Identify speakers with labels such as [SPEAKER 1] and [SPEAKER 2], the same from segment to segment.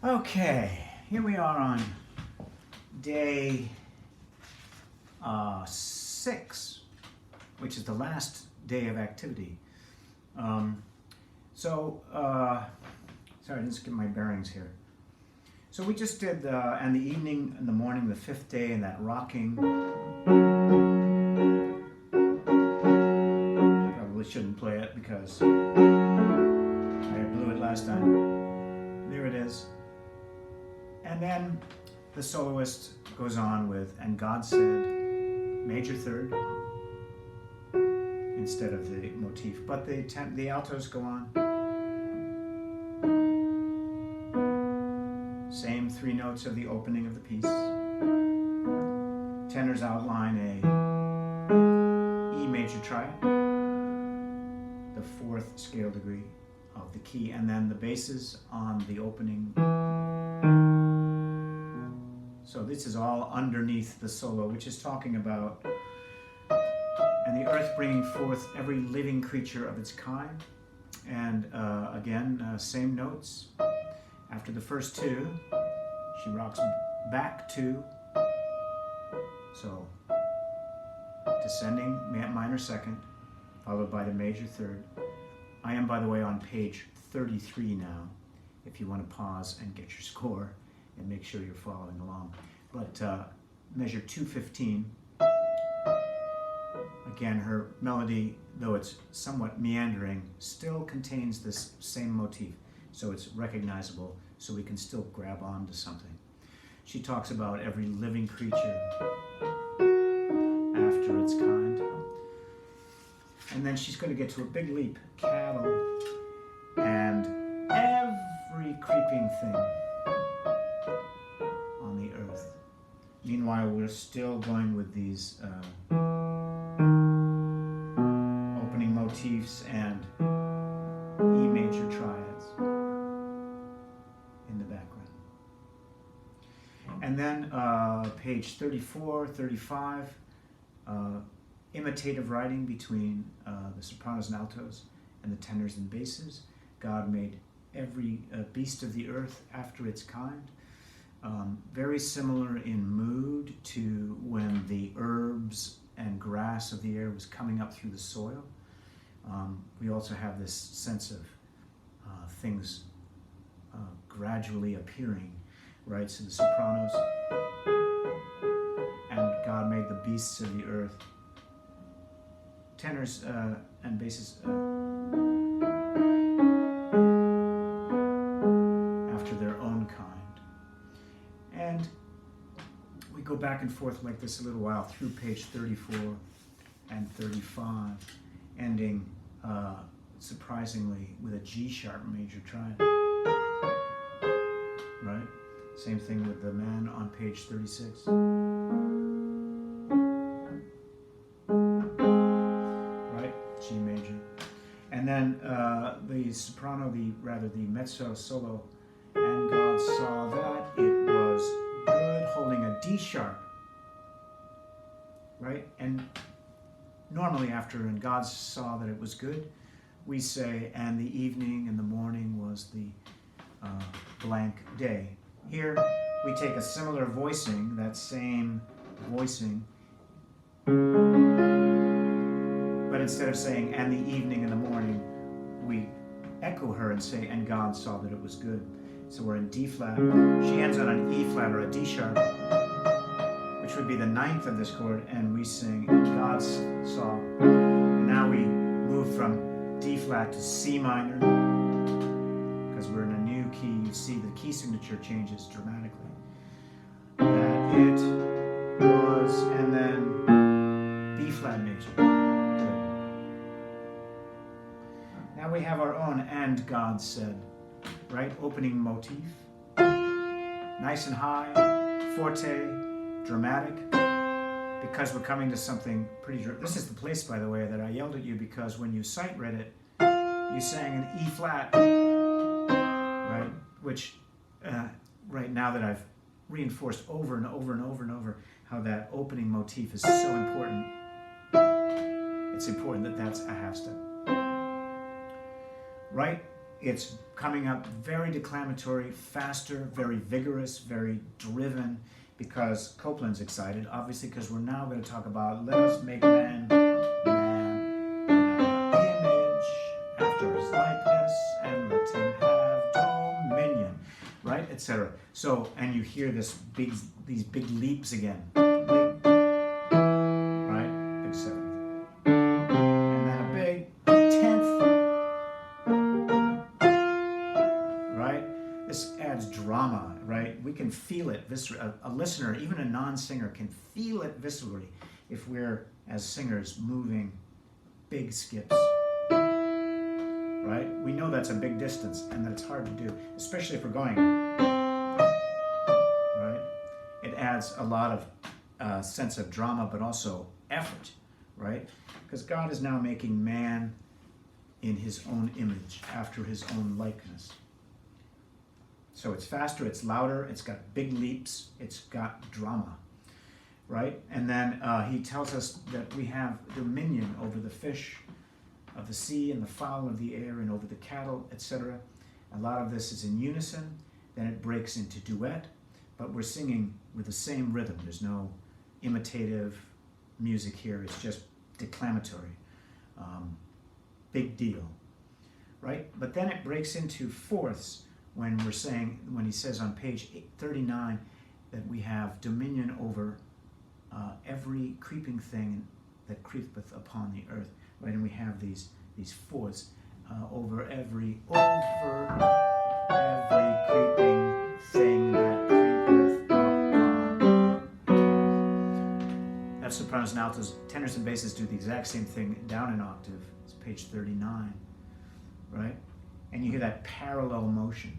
[SPEAKER 1] Okay, here we are on day 6, which is the last day of activity. Sorry, I didn't skip my bearings here. So we just did, and the evening and the morning, the 5th day, and that rocking. Probably shouldn't play it because I blew it last time. There it is. And then the soloist goes on with, and God said, major third, instead of the motif. But the altos go on. Same 3 notes of the opening of the piece. Tenors outline a E major triad, the 4th scale degree of the key, and then the basses on the opening. So this is all underneath the solo, which is talking about, and the earth bringing forth every living creature of its kind. And again, same notes. After the first 2, she rocks back 2. So descending minor 2nd, followed by the major 3rd. I am, by the way, on page 33 now, if you want to pause and get your score and make sure you're following along. But measure 215, again, her melody, though it's somewhat meandering, still contains this same motif. So it's recognizable, so we can still grab on to something. She talks about every living creature after its kind. And then she's going to get to a big leap, cattle, and every creeping thing on the earth. Meanwhile, we're still going with these opening motifs and E major triads in the background. And then page 34, 35, imitative writing between the sopranos and altos and the tenors and basses. God made every beast of the earth after its kind. Very similar in mood to when the herbs and grass of the air was coming up through the soil. We also have this sense of things gradually appearing, right? So the sopranos, and God made the beasts of the earth. Tenors and basses after their own kind. And we go back and forth like this a little while through page 34 and 35, ending surprisingly with a G sharp major triad. Right? Same thing with the man on page 36. Right? G major. And then the soprano, the mezzo solo, and God saw that it was good, holding a D sharp. Right? And normally after, and God saw that it was good, we say, and the evening and the morning was the blank day. Here we take a similar voicing, that same voicing, but instead of saying, and the evening and the morning, we echo her and say, and God saw that it was good. So we're in D flat. She ends on an E flat or a D sharp, which would be the 9th of this chord, and we sing, and God saw. And now we move from D flat to C minor, because we're in a new key. You see the key signature changes dramatically. That it was, and then B flat major. Good. Now we have our own and God said, right? Opening motif. Nice and high, forte, dramatic, because we're coming to something pretty. This is the place, by the way, that I yelled at you because when you sight read it, you sang an E flat, right? Which, right now that I've reinforced over and over and over and over how that opening motif is so important, it's important that that's a half step. Right it's coming up very declamatory, faster, very vigorous, very driven, because Copland's excited, obviously, because we're now going to talk about let us make man in our image, after his likeness, and let him have dominion, right, etc. So, and you hear these big leaps again, right, big seven. Drama, right? We can feel it viscerally. A listener, even a non-singer, can feel it viscerally if we're, as singers, moving big skips, right? We know that's a big distance and that it's hard to do, especially if we're going, right? It adds a lot of sense of drama, but also effort, right? Because God is now making man in his own image, after his own likeness. So it's faster, it's louder, it's got big leaps, it's got drama, right? And then he tells us that we have dominion over the fish of the sea and the fowl of the air and over the cattle, etc. A lot of this is in unison. Then it breaks into duet, but we're singing with the same rhythm. There's no imitative music here. It's just declamatory. Big deal, right? But then it breaks into fourths, when we're saying, when he says on page 39 that we have dominion over every creeping thing that creepeth upon the earth, right? And we have these fourths over every creeping thing that creepeth upon. That's sopranos and altos. Tenors and basses do the exact same thing down an octave. It's page 39, right? And you hear that parallel motion.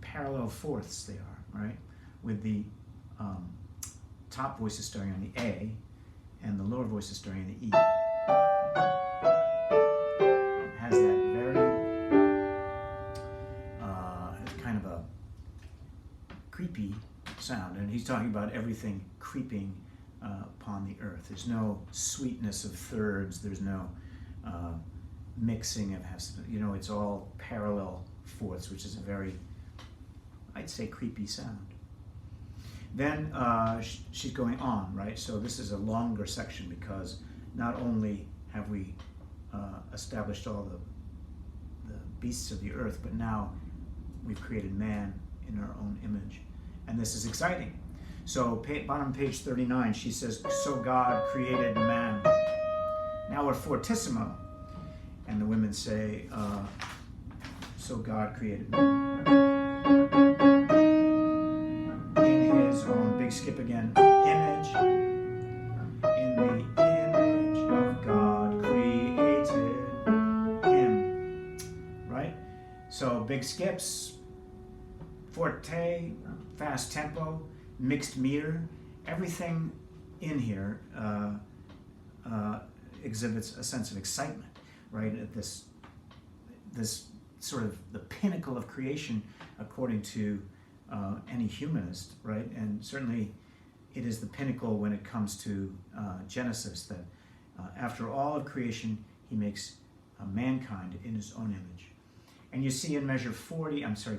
[SPEAKER 1] Parallel fourths they are, right? With the top voices starting on the A and the lower voices starting on the E. It has that very kind of a creepy sound. And he's talking about everything creeping upon the earth. There's no sweetness of thirds. There's no mixing of, it's all parallel fourths, which is a very, I'd say, creepy sound. Then she's going on, right? So this is a longer section because not only have we established all the beasts of the earth, but now we've created man in our own image. And this is exciting. So bottom page 39, she says, so God created man. Now we're fortissimo. And the women say, so God created man. In his own, big skip again, image. In the image of God created him. Right? So big skips, forte, fast tempo, mixed meter. Everything in here exhibits a sense of excitement. Right, at this sort of the pinnacle of creation, according to any humanist, right? And certainly, it is the pinnacle when it comes to Genesis. That after all of creation, he makes mankind in his own image. And you see in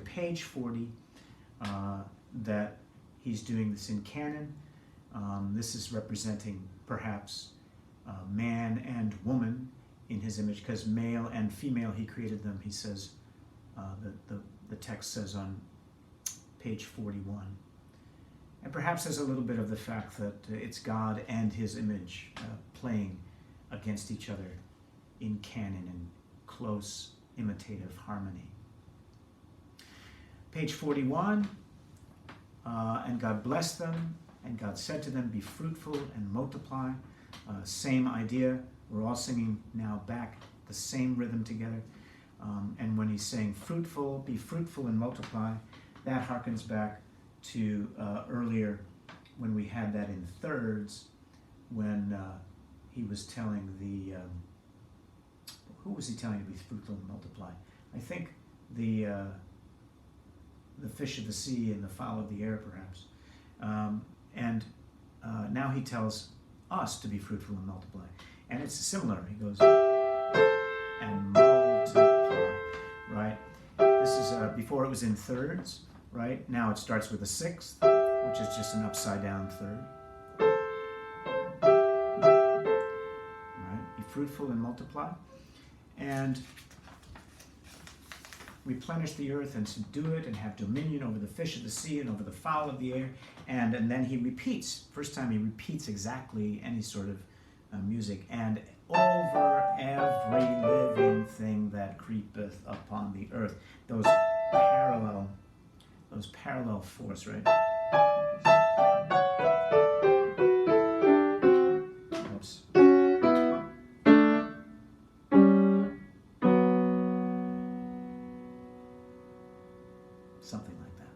[SPEAKER 1] page 40, that he's doing this in canon. This is representing perhaps man and woman in his image, because male and female he created them, he says, the text says on page 41. And perhaps there's a little bit of the fact that it's God and his image playing against each other in canon in close imitative harmony. Page 41, and God blessed them, and God said to them, be fruitful and multiply. Same idea. We're all singing now back the same rhythm together. And when he's saying fruitful, be fruitful and multiply, that harkens back to earlier when we had that in thirds, when he was telling who was he telling to be fruitful and multiply? I think the fish of the sea and the fowl of the air, perhaps. And now he tells us to be fruitful and multiply. And it's similar. He goes, and multiply, right? This is before it was in thirds, right? Now it starts with a sixth, which is just an upside down third. Right? Be fruitful and multiply. And replenish the earth and subdue it and have dominion over the fish of the sea and over the fowl of the air. And then he repeats, first time he repeats exactly any sort of music. And over every living thing that creepeth upon the earth. Those parallel fourths, right? Oops. Something like that.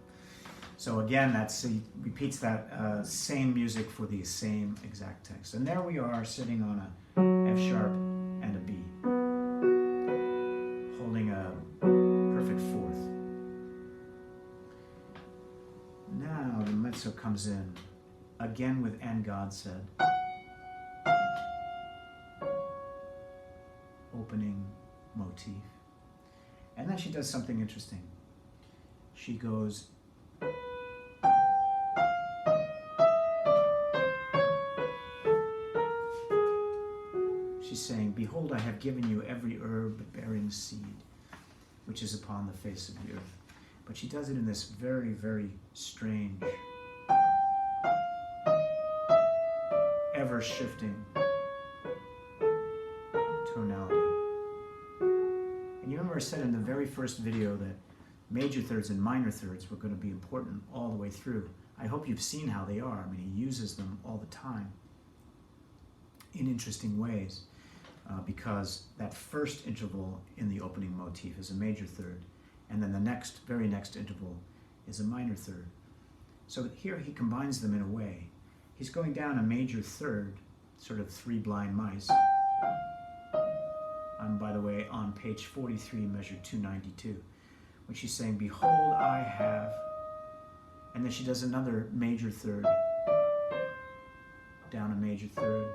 [SPEAKER 1] So again, he repeats that same music for the same exact text. And there we are sitting on a F sharp and a B, holding a perfect fourth. Now the mezzo comes in, again with "And God Said." Opening motif. And then she does something interesting. She goes, she's saying, "Behold, I have given you every herb bearing seed, which is upon the face of the earth." But she does it in this very, very strange, ever-shifting tonality. And you remember I said in the very first video that major thirds and minor thirds were going to be important all the way through. I hope you've seen how they are. I mean, he uses them all the time in interesting ways because that first interval in the opening motif is a major third, and then the very next interval is a minor third. So here he combines them in a way. He's going down a major third, sort of Three Blind Mice. I'm, by the way, on page 43, measure 292. When she's saying, "Behold, I have," and then she does another major third, down a major third,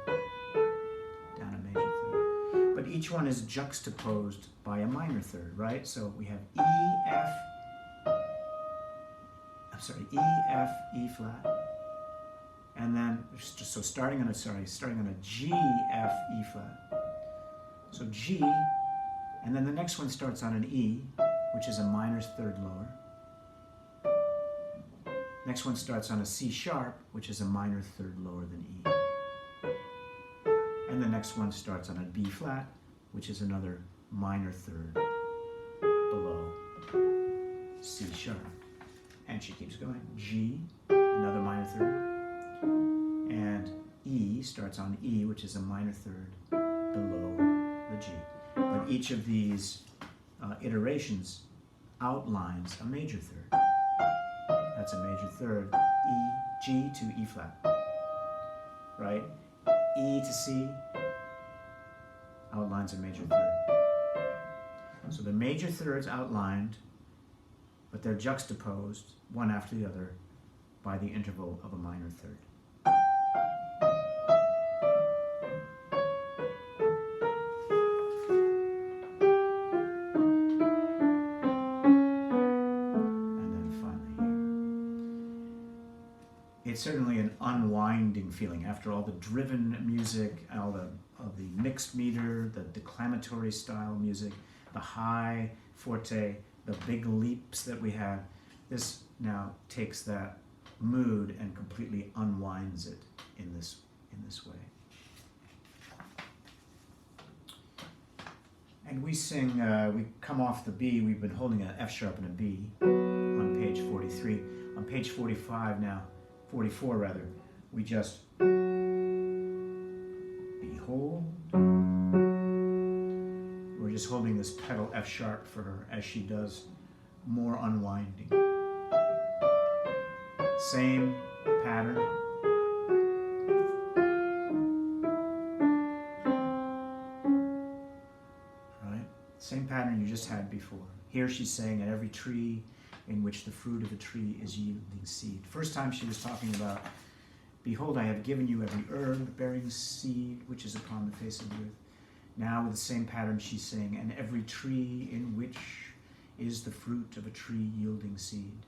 [SPEAKER 1] down a major third. But each one is juxtaposed by a minor third, right? So we have E, F, E flat, and then, so starting on a G, F, E flat. So G, and then the next one starts on an E, which is a minor third lower. Next one starts on a C sharp, which is a minor third lower than E. And the next one starts on a B flat, which is another minor third below C sharp. And she keeps going. G, another minor third. And E starts on E, which is a minor third below the G. But each of these iterations outlines a major third. That's a major third. E, G to E flat. Right? E to C outlines a major third. So the major thirds outlined, but they're juxtaposed one after the other by the interval of a minor third. It's certainly an unwinding feeling after all the driven music, all the mixed meter, the declamatory style music, the high forte, the big leaps that we have. This now takes that mood and completely unwinds it in this way. And we sing, we come off the B, we've been holding an F sharp and a B on page 43. On page 45 now, 44 rather, we just behold. We're just holding this pedal F sharp for her as she does more unwinding. Same pattern. Right? Same pattern you just had before. Here she's saying, "At every tree in which the fruit of the tree is yielding seed." First time she was talking about, "Behold, I have given you every herb bearing seed which is upon the face of the earth." Now with the same pattern she's saying, "And every tree in which is the fruit of a tree yielding seed.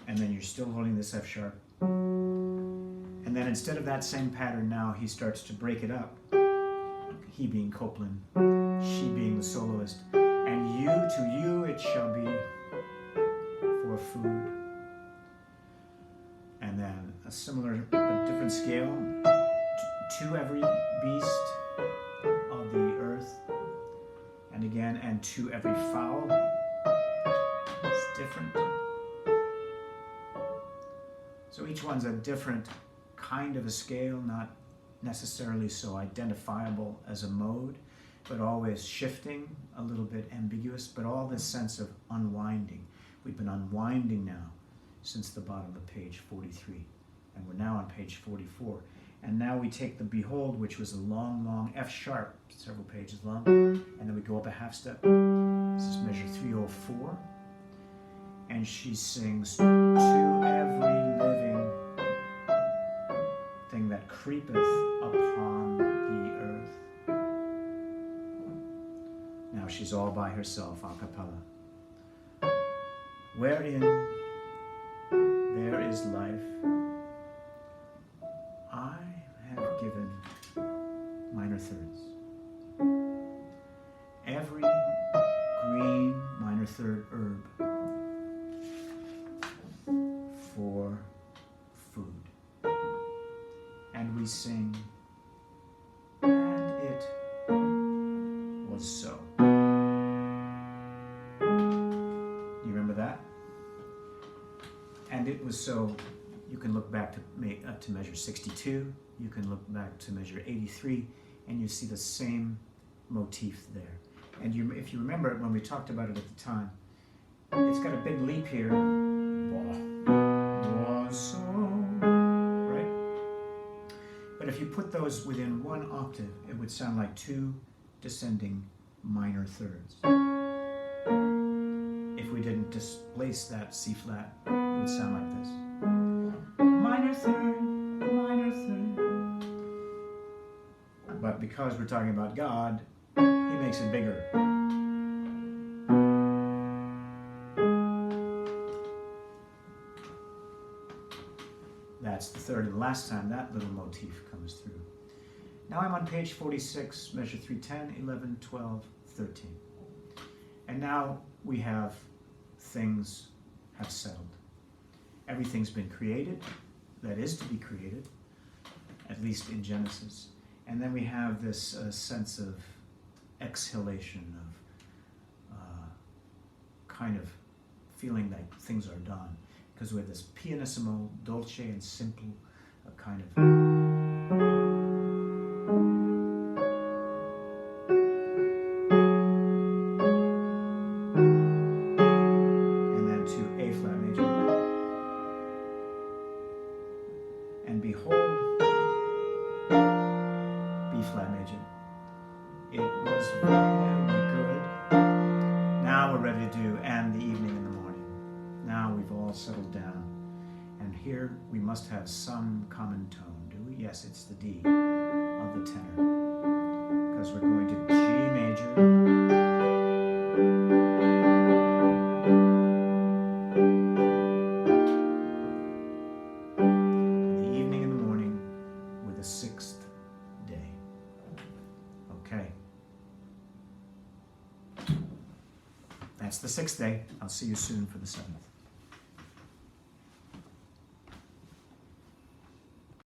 [SPEAKER 1] And then you're still holding this F sharp. And then instead of that same pattern now, he starts to break it up. He being Copland, she being the soloist. And you, to you it shall be for food. And then a similar but different scale. To every beast of the earth. And again, and to every fowl. It's different. So each one's a different kind of a scale, not necessarily so identifiable as a mode, but always shifting, a little bit ambiguous, but all this sense of unwinding. We've been unwinding now since the bottom of page 43, and we're now on page 44. And now we take the Behold, which was a long, long F sharp, several pages long, and then we go up a half step. This is measure 304. And she sings, to every living thing that creepeth upon the earth. Now she's all by herself, a cappella. Wherein there is life, I have given minor thirds. Every green minor third herb for food. And we sing, and it was so. You remember that? And it was so. You can look back to measure 62, you can look back to measure 83, and you see the same motif there. And if you remember it when we talked about it at the time, it's got a big leap here. Was so, right? But if you put those within one octave, it would sound like two descending minor thirds. If we didn't displace that C flat, it would sound like this. Minor third, minor third. But because we're talking about God, he makes it bigger. That's the third and last time that little motif comes through. Now I'm on page 46, measure 310, 11, 12, 13. And now we have things have settled. Everything's been created, that is to be created, at least in Genesis. And then we have this sense of exhalation, of kind of feeling that things are done. Because we have this pianissimo, dolce and simple, a kind of... And then to A flat major. And behold, B flat major. It was very good. Now we're ready to do and the evening and the morning. Now we've all settled down. And here we must have some common tone, do we? Yes, it's the D of the tenor. Because we're going to G major. The evening and the morning with the sixth day. Okay. That's the sixth day. I'll see you soon for the seventh.